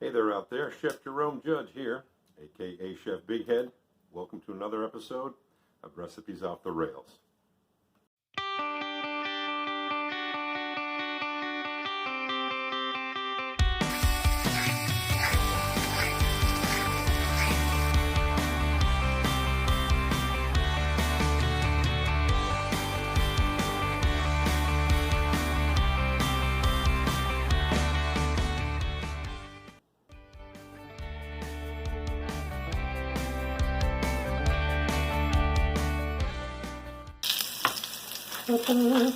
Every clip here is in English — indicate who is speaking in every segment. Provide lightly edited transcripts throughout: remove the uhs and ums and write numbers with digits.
Speaker 1: Hey there out there, Chef Jerome Judge here, aka Chef Big Head. Welcome to another episode of Recipes Off the Rails.
Speaker 2: You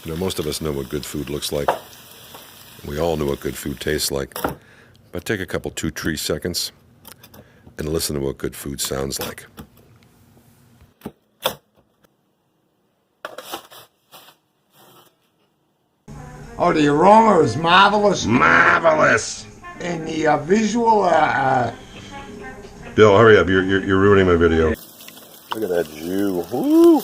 Speaker 2: know, most of us know what good food looks like. We all know what good food tastes like. But take a couple 2-3 seconds and listen to what good food sounds like.
Speaker 3: Oh, the aroma is marvelous.
Speaker 2: Marvelous!
Speaker 3: And the visual,
Speaker 2: Bill, hurry up. You're ruining my video. Look at that Jew. Woo!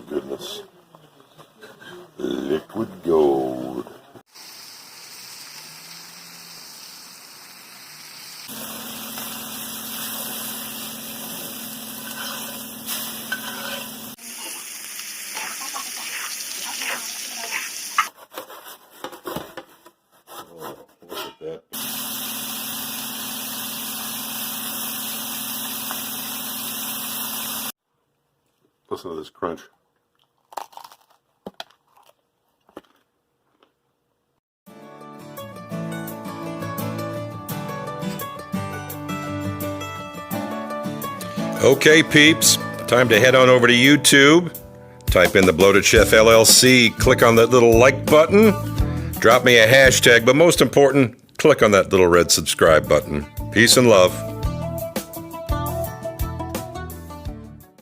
Speaker 2: Goodness. Liquid gold. Oh, look at that. Listen to this crunch. Okay, peeps, time to head on over to YouTube, type in the Bloated Chef LLC, click on that little like button, drop me a hashtag, but most important, click on that little red subscribe button. Peace and love.